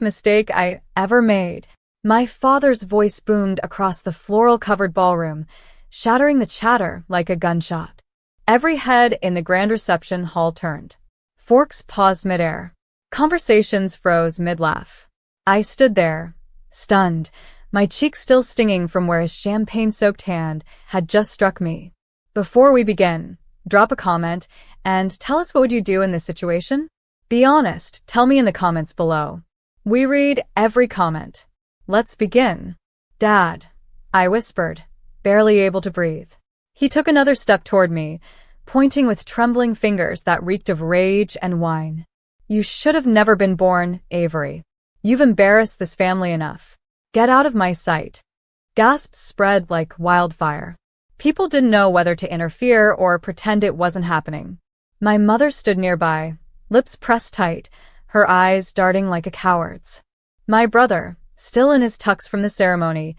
Mistake I ever made. My father's voice boomed across the floral-covered ballroom, shattering the chatter like a gunshot. Every head in the grand reception hall turned. Forks paused midair. Conversations froze mid-laugh. I stood there, stunned, my cheek still stinging from where his champagne-soaked hand had just struck me. Before we begin, drop a comment and tell us what would you do in this situation? Be honest, tell me in the comments below. We read every comment. Let's begin. Dad, I whispered, barely able to breathe. He took another step toward me, pointing with trembling fingers that reeked of rage and wine. You should have never been born, Avery. You've embarrassed this family enough. Get out of my sight. Gasps spread like wildfire. People didn't know whether to interfere or pretend it wasn't happening. My mother stood nearby, lips pressed tight, her eyes darting like a coward's. My brother, still in his tux from the ceremony,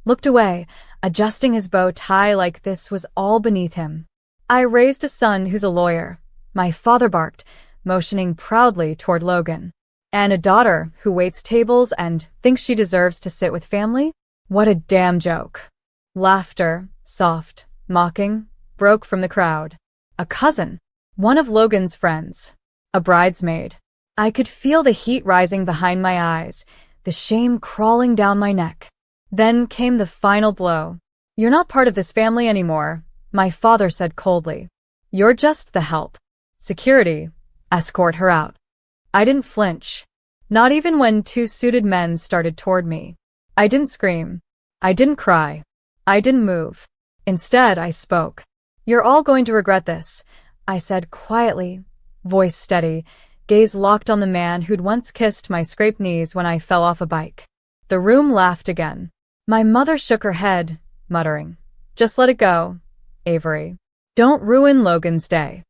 looked away, adjusting his bow tie like this was all beneath him. I raised a son who's a lawyer, my father barked, motioning proudly toward Logan. And a daughter who waits tables and thinks she deserves to sit with family? What a damn joke. Laughter, soft, mocking, broke from the crowd. A cousin, one of Logan's friends, a bridesmaid. I could feel the heat rising behind my eyes, the shame crawling down my neck. Then came the final blow. You're not part of this family anymore, my father said coldly. You're just the help. Security, escort her out. I didn't flinch. Not even when two suited men started toward me. I didn't scream. I didn't cry. I didn't move. Instead, I spoke. You're all going to regret this, I said quietly, voice steady, gaze locked on the man who'd once kissed my scraped knees when I fell off a bike. The room laughed again. My mother shook her head, muttering, Just let it go, Avery. Don't ruin Logan's day.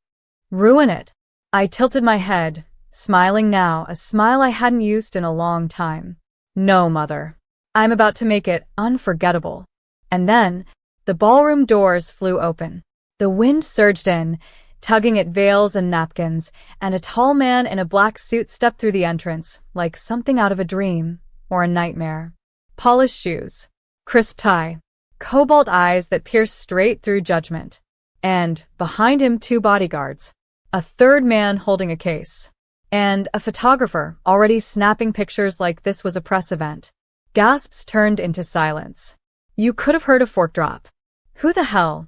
Ruin it. I tilted my head, smiling now, a smile I hadn't used in a long time. No, Mother. I'm about to make it unforgettable. And then, the ballroom doors flew open. The wind surged in, tugging at veils and napkins, and a tall man in a black suit stepped through the entrance, like something out of a dream or a nightmare. Polished shoes, crisp tie, cobalt eyes that pierced straight through judgment. And, behind him, two bodyguards. A third man holding a case. And a photographer already snapping pictures like this was a press event. Gasps turned into silence. You could have heard a fork drop. Who the hell?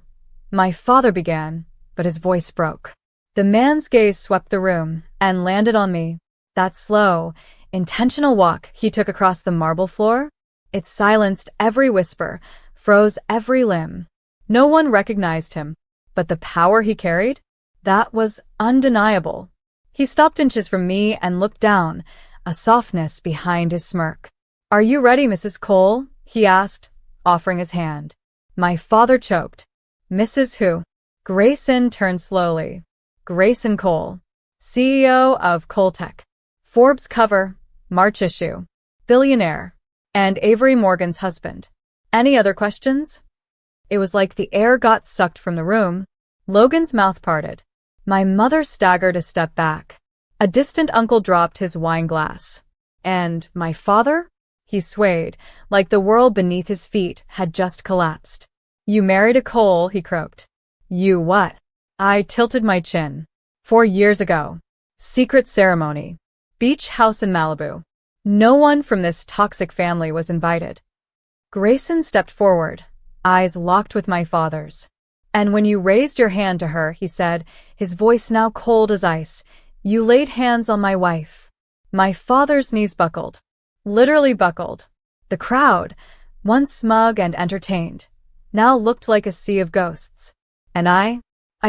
My father began, but his voice broke. The man's gaze swept the room and landed on me. That slow, intentional walk he took across the marble floor? It silenced every whisper, froze every limb. No one recognized him, but the power he carried? That was undeniable. He stopped inches from me and looked down, a softness behind his smirk. Are you ready, Mrs. Cole? He asked, offering his hand. My father choked. Mrs. who? Grayson turned slowly. Grayson Cole, CEO of Coltech. Forbes cover, March issue. Billionaire. And Avery Morgan's husband. Any other questions? It was like the air got sucked from the room. Logan's mouth parted. My mother staggered a step back. A distant uncle dropped his wine glass. And my father? He swayed, like the world beneath his feet had just collapsed. You married a Cole, he croaked. You what? I tilted my chin. 4 years ago. Secret ceremony. Beach house in Malibu. No one from this toxic family was invited. Grayson stepped forward, eyes locked with my father's. And when you raised your hand to her, he said, his voice now cold as ice, you laid hands on my wife. My father's knees buckled. Literally buckled. The crowd, once smug and entertained, now looked like a sea of ghosts. And I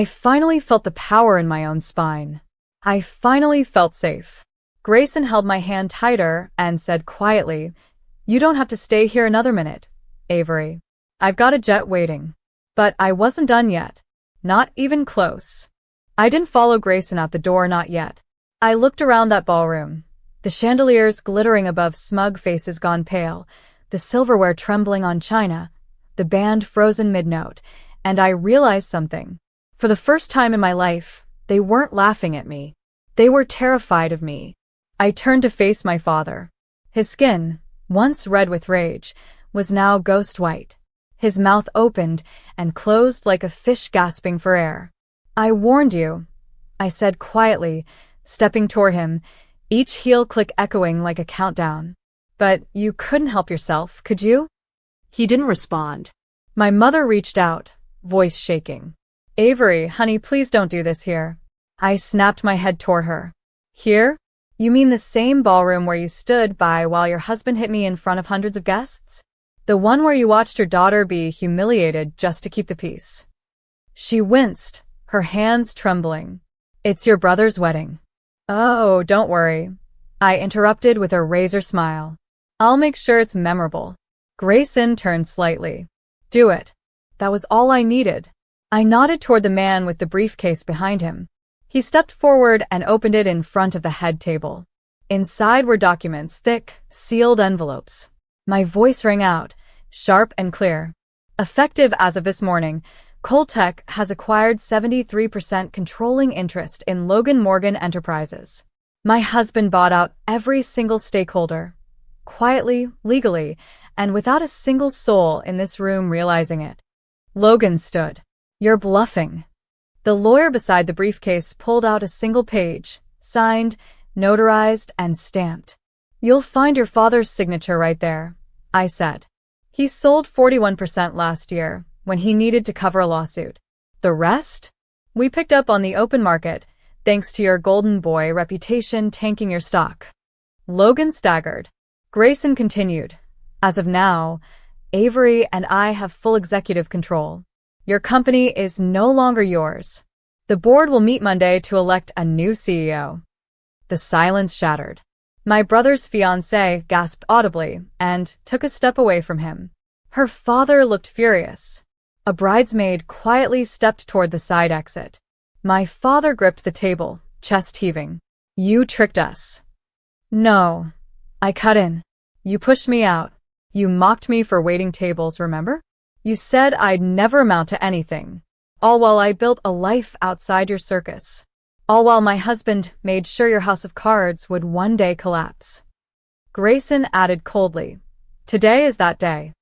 finally felt the power in my own spine. I finally felt safe. Grayson held my hand tighter and said quietly, You don't have to stay here another minute, Avery. I've got a jet waiting. But I wasn't done yet. Not even close. I didn't follow Grayson out the door, not yet. I looked around that ballroom, the chandeliers glittering above smug faces gone pale, the silverware trembling on china, the band frozen mid-note, and I realized something. For the first time in my life, they weren't laughing at me. They were terrified of me. I turned to face my father. His skin, once red with rage, was now ghost white. His mouth opened and closed like a fish gasping for air. "I warned you," I said quietly, stepping toward him, each heel click echoing like a countdown. "But you couldn't help yourself, could you?" He didn't respond. My mother reached out, voice shaking. "Avery, honey, please don't do this here." I snapped my head toward her. "Here? You mean the same ballroom where you stood by while your husband hit me in front of hundreds of guests? The one where you watched your daughter be humiliated just to keep the peace?" She winced, her hands trembling. "It's your brother's wedding." "Oh, don't worry," I interrupted with a razor smile. "I'll make sure it's memorable." Grayson turned slightly. "Do it." That was all I needed. I nodded toward the man with the briefcase behind him. He stepped forward and opened it in front of the head table. Inside were documents, thick, sealed envelopes. My voice rang out, sharp and clear. "Effective as of this morning, Coltech has acquired 73% controlling interest in Logan Morgan Enterprises. My husband bought out every single stakeholder, quietly, legally, and without a single soul in this room realizing it." Logan stood. "You're bluffing." The lawyer beside the briefcase pulled out a single page, signed, notarized, and stamped. "You'll find your father's signature right there," I said. "He sold 41% last year when he needed to cover a lawsuit. The rest? We picked up on the open market, thanks to your golden boy reputation tanking your stock." Logan staggered. Grayson continued. "As of now, Avery and I have full executive control. Your company is no longer yours. The board will meet Monday to elect a new CEO." The silence shattered. My brother's fiancée gasped audibly and took a step away from him. Her father looked furious. A bridesmaid quietly stepped toward the side exit. My father gripped the table, chest heaving. "You tricked us." "No," I cut in. "You pushed me out. You mocked me for waiting tables, remember? You said I'd never amount to anything. All while I built a life outside your circus. All while my husband made sure your house of cards would one day collapse." Grayson added coldly, "Today is that day."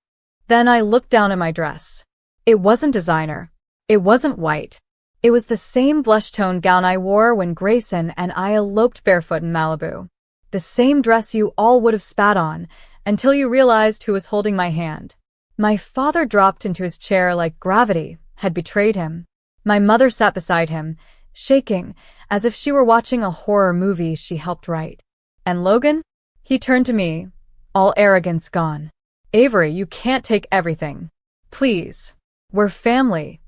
Then I looked down at my dress. It wasn't designer. It wasn't white. It was the same blush-tone gown I wore when Grayson and I eloped barefoot in Malibu. The same dress you all would have spat on until you realized who was holding my hand. My father dropped into his chair like gravity had betrayed him. My mother sat beside him, shaking as if she were watching a horror movie she helped write. And Logan? He turned to me, all arrogance gone. "Avery, you can't take everything. Please. We're family."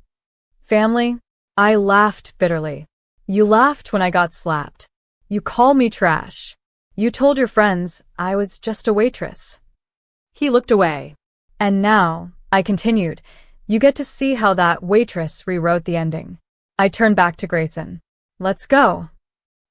"Family?" I laughed bitterly. "You laughed when I got slapped. You called me trash. You told your friends I was just a waitress." He looked away. "And now," I continued, "you get to see how that waitress rewrote the ending." I turned back to Grayson. "Let's go."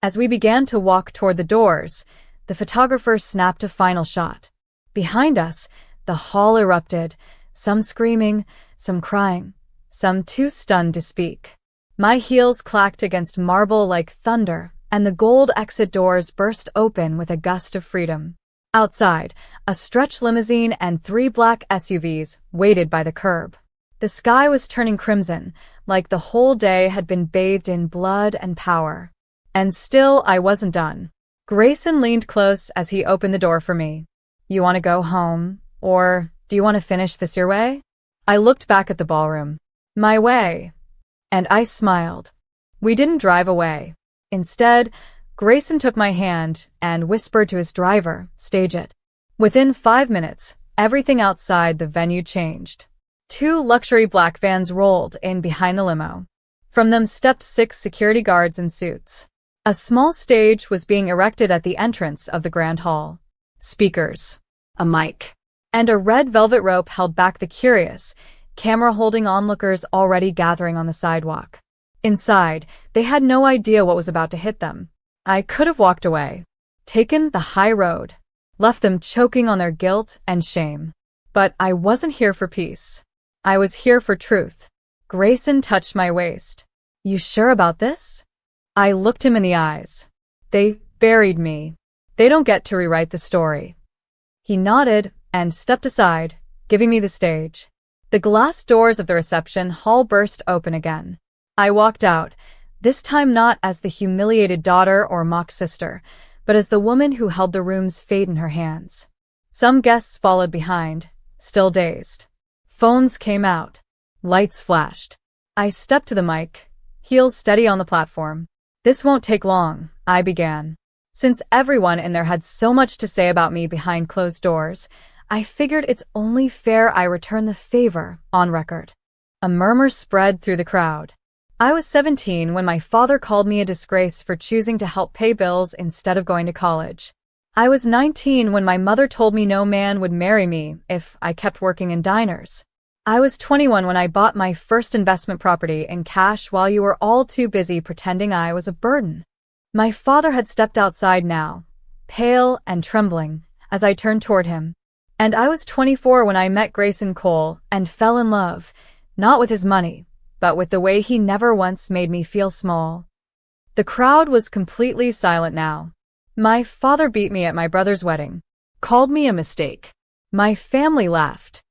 As we began to walk toward the doors, the photographer snapped a final shot. Behind us, the hall erupted, some screaming, some crying, some too stunned to speak. My heels clacked against marble like thunder, and the gold exit doors burst open with a gust of freedom. Outside, a stretch limousine and 3 black SUVs waited by the curb. The sky was turning crimson, like the whole day had been bathed in blood and power. And still I wasn't done. Grayson leaned close as he opened the door for me. "You want to go home? Or do you want to finish this your way?" I looked back at the ballroom. "My way." And I smiled. We didn't drive away. Instead, Grayson took my hand and whispered to his driver, "Stage it." Within 5 minutes, everything outside the venue changed. 2 luxury black vans rolled in behind the limo. From them stepped 6 security guards in suits. A small stage was being erected at the entrance of the grand hall. Speakers, a mic, and a red velvet rope held back the curious, camera-holding onlookers already gathering on the sidewalk. Inside, they had no idea what was about to hit them. I could have walked away, taken the high road, left them choking on their guilt and shame. But I wasn't here for peace. I was here for truth. Grayson touched my waist. "You sure about this?" I looked him in the eyes. "They buried me. They don't get to rewrite the story." He nodded and stepped aside, giving me the stage. The glass doors of the reception hall burst open again. I walked out, this time not as the humiliated daughter or mock sister, but as the woman who held the room's fate in her hands. Some guests followed behind, still dazed. Phones came out. Lights flashed. I stepped to the mic, heels steady on the platform. "This won't take long," I began. Since everyone in there had so much to say about me behind closed doors, I figured it's only fair I return the favor on record. A murmur spread through the crowd. I was 17 when my father called me a disgrace for choosing to help pay bills instead of going to college. I was 19 when my mother told me no man would marry me if I kept working in diners. I was 21 when I bought my first investment property in cash while you were all too busy pretending I was a burden. My father had stepped outside now, pale and trembling, as I turned toward him. And I was 24 when I met Grayson Cole and fell in love, not with his money, but with the way he never once made me feel small. The crowd was completely silent now. My father beat me at my brother's wedding, called me a mistake. My family laughed.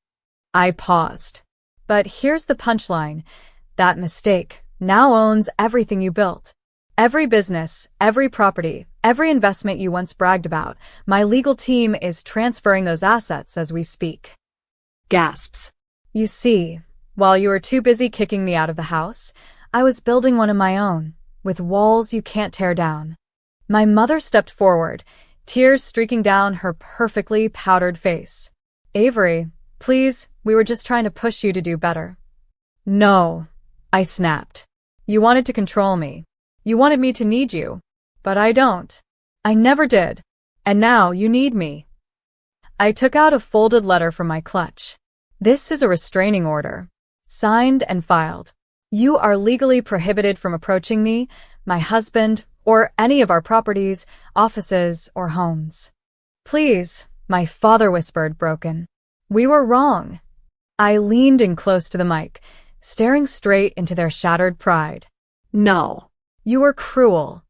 I paused. But here's the punchline. That mistake now owns everything you built. Every business, every property, every investment you once bragged about. My legal team is transferring those assets as we speak. Gasps. You see, while you were too busy kicking me out of the house, I was building one of my own, with walls you can't tear down. My mother stepped forward, tears streaking down her perfectly powdered face. "Avery, please, we were just trying to push you to do better." "No," I snapped. "You wanted to control me. You wanted me to need you. But I don't. I never did. And now you need me." I took out a folded letter from my clutch. "This is a restraining order. Signed and filed. You are legally prohibited from approaching me, my husband, or any of our properties, offices, or homes." "Please," my father whispered, broken. "We were wrong." I leaned in close to the mic, staring straight into their shattered pride. "No." "You were cruel."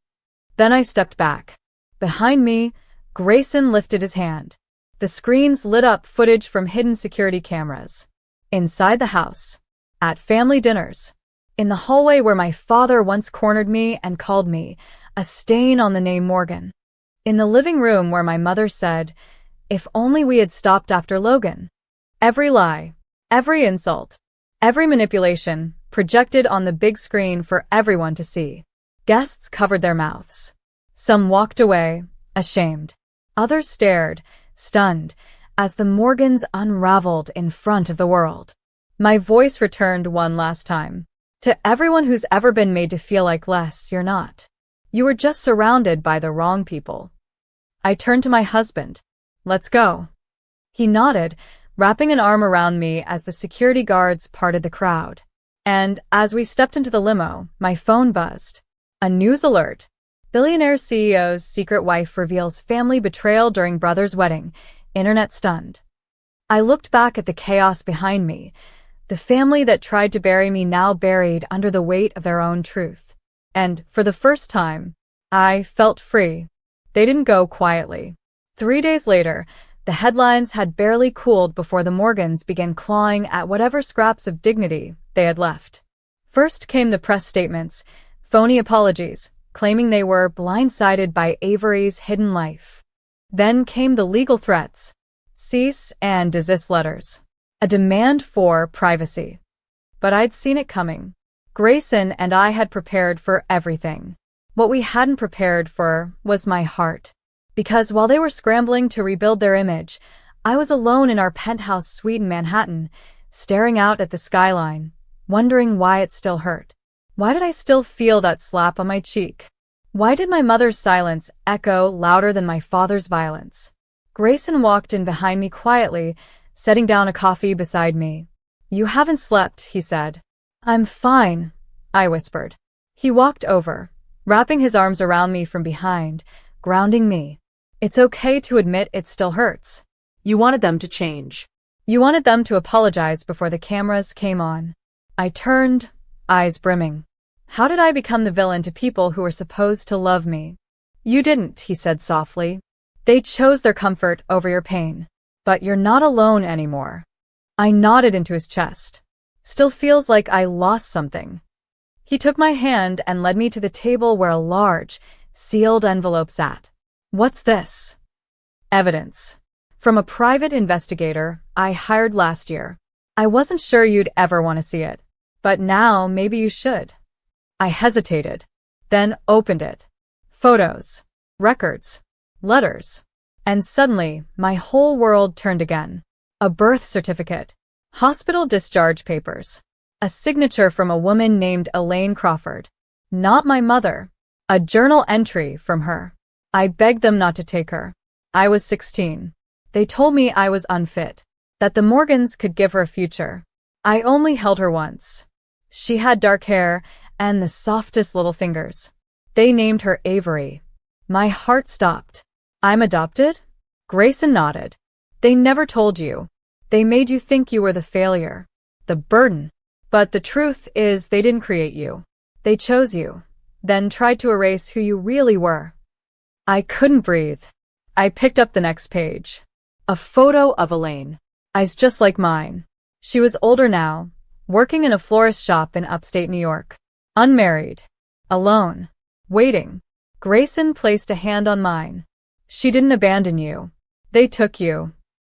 Then I stepped back. Behind me, Grayson lifted his hand. The screens lit up footage from hidden security cameras. Inside the house. At family dinners. In the hallway where my father once cornered me and called me a stain on the name Morgan. In the living room where my mother said, "If only we had stopped after Logan." Every lie, every insult, every manipulation projected on the big screen for everyone to see. Guests covered their mouths. Some walked away, ashamed. Others stared, stunned, as the Morgans unraveled in front of the world. My voice returned one last time. "To everyone who's ever been made to feel like less, you're not. You were just surrounded by the wrong people." I turned to my husband. "Let's go." He nodded, wrapping an arm around me as the security guards parted the crowd. And as we stepped into the limo, my phone buzzed. A news alert. Billionaire CEO's secret wife reveals family betrayal during brother's wedding. Internet stunned. I looked back at the chaos behind me. The family that tried to bury me now buried under the weight of their own truth. And, for the first time, I felt free. They didn't go quietly. 3 days later, the headlines had barely cooled before the Morgans began clawing at whatever scraps of dignity they had left. First came the press statements, phony apologies, claiming they were blindsided by Avery's hidden life. Then came the legal threats, cease and desist letters, a demand for privacy. But I'd seen it coming. Grayson and I had prepared for everything. What we hadn't prepared for was my heart. Because while they were scrambling to rebuild their image, I was alone in our penthouse suite in Manhattan, staring out at the skyline, wondering why it still hurt. Why did I still feel that slap on my cheek? Why did my mother's silence echo louder than my father's violence? Grayson walked in behind me quietly, setting down a coffee beside me. "You haven't slept," he said. "I'm fine," I whispered. He walked over, wrapping his arms around me from behind, grounding me. "It's okay to admit it still hurts." You wanted them to change. "You wanted them to apologize before the cameras came on." I turned, eyes brimming. How did I become the villain to people who were supposed to love me? "You didn't," he said softly. "They chose their comfort over your pain." But you're not alone anymore. I nodded into his chest. Still feels like I lost something. He took my hand and led me to the table where a large, sealed envelope sat. What's this? Evidence. From a private investigator I hired last year. I wasn't sure you'd ever want to see it, but now maybe you should. I hesitated, then opened it. Photos, records, letters. And suddenly, my whole world turned again. A birth certificate, hospital discharge papers, a signature from a woman named Elaine Crawford. Not my mother. A journal entry from her. I begged them not to take her. I was 16. They told me I was unfit, that the Morgans could give her a future. I only held her once. She had dark hair and the softest little fingers. They named her Avery. My heart stopped. I'm adopted? Grayson nodded. They never told you. They made you think you were the failure, the burden. But the truth is they didn't create you. They chose you, then tried to erase who you really were. I couldn't breathe. I picked up the next page. A photo of Elaine. Eyes just like mine. She was older now, working in a florist shop in upstate New York. Unmarried. Alone. Waiting. Grayson placed a hand on mine. She didn't abandon you. They took you.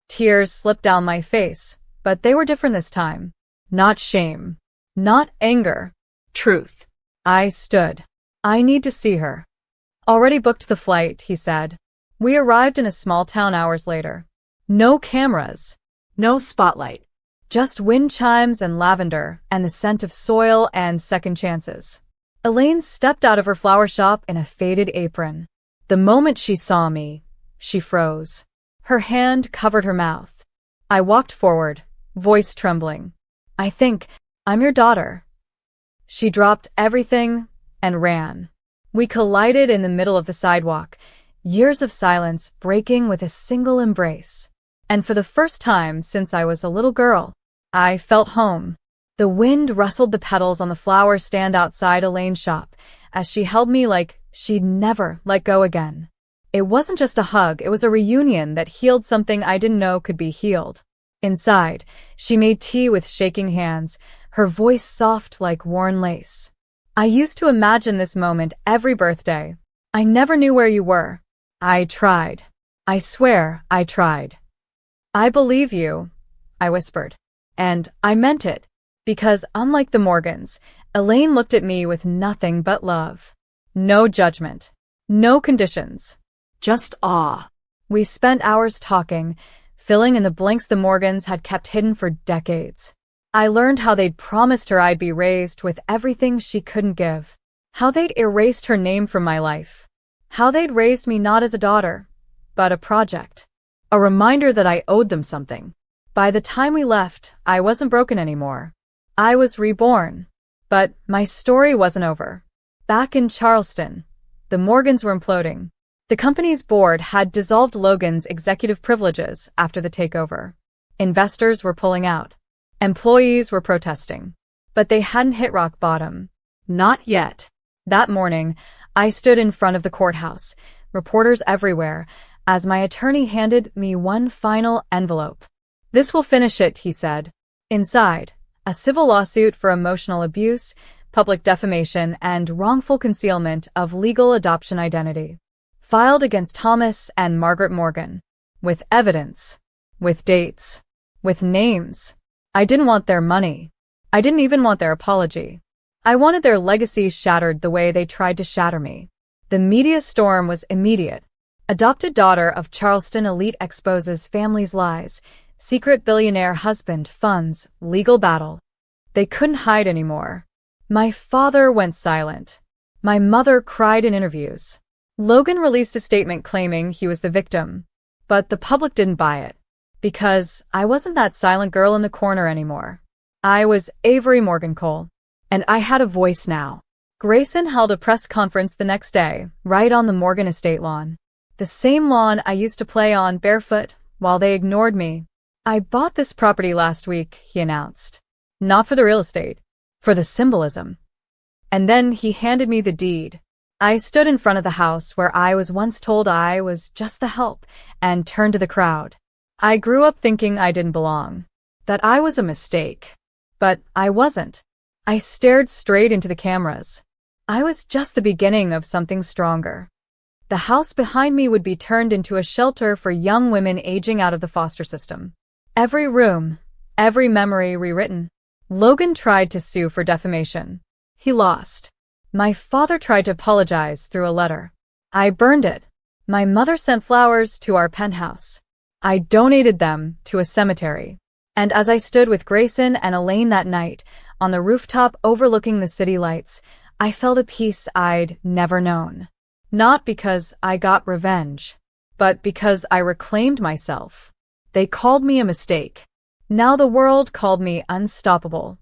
Tears slipped down my face, but they were different this time. Not shame. Not anger. Truth. I stood. I need to see her. Already booked the flight, he said. We arrived in a small town hours later. No cameras. No spotlight. Just wind chimes and lavender and the scent of soil and second chances. Elaine stepped out of her flower shop in a faded apron. The moment she saw me, she froze. Her hand covered her mouth. I walked forward, voice trembling. I think I'm your daughter. She dropped everything and ran. We collided in the middle of the sidewalk, years of silence breaking with a single embrace. And for the first time since I was a little girl, I felt home. The wind rustled the petals on the flower stand outside Elaine's shop as she held me like she'd never let go again. It wasn't just a hug, it was a reunion that healed something I didn't know could be healed. Inside, she made tea with shaking hands, her voice soft like worn lace. I used to imagine this moment every birthday. I never knew where you were. I tried. I swear I tried. I believe you, I whispered. And I meant it. Because unlike the Morgans, Elaine looked at me with nothing but love. No judgment. No conditions. Just awe. We spent hours talking, filling in the blanks the Morgans had kept hidden for decades. I learned how they'd promised her I'd be raised with everything she couldn't give. How they'd erased her name from my life. How they'd raised me not as a daughter, but a project. A reminder that I owed them something. By the time we left, I wasn't broken anymore. I was reborn. But my story wasn't over. Back in Charleston, the Morgans were imploding. The company's board had dissolved Logan's executive privileges after the takeover. Investors were pulling out. Employees were protesting. But they hadn't hit rock bottom. Not yet. That morning, I stood in front of the courthouse, reporters everywhere, as my attorney handed me one final envelope. This will finish it, he said. Inside, a civil lawsuit for emotional abuse, public defamation, and wrongful concealment of legal adoption identity. Filed against Thomas and Margaret Morgan. With evidence. With dates. With names. I didn't want their money. I didn't even want their apology. I wanted their legacy shattered the way they tried to shatter me. The media storm was immediate. Adopted daughter of Charleston elite exposes family's lies. Secret billionaire husband, funds, legal battle. They couldn't hide anymore. My father went silent. My mother cried in interviews. Logan released a statement claiming he was the victim. But the public didn't buy it. Because I wasn't that silent girl in the corner anymore. I was Avery Morgan Cole. And I had a voice now. Grayson held a press conference the next day, right on the Morgan estate lawn. The same lawn I used to play on barefoot while they ignored me. I bought this property last week, he announced. Not for the real estate, for the symbolism. And then he handed me the deed. I stood in front of the house where I was once told I was just the help and turned to the crowd. I grew up thinking I didn't belong, that I was a mistake. But I wasn't. I stared straight into the cameras. I was just the beginning of something stronger. The house behind me would be turned into a shelter for young women aging out of the foster system. Every room, every memory rewritten. Logan tried to sue for defamation. He lost. My father tried to apologize through a letter. I burned it. My mother sent flowers to our penthouse. I donated them to a cemetery. And as I stood with Grayson and Elaine that night, on the rooftop overlooking the city lights, I felt a peace I'd never known. Not because I got revenge, but because I reclaimed myself. They called me a mistake. Now the world called me unstoppable.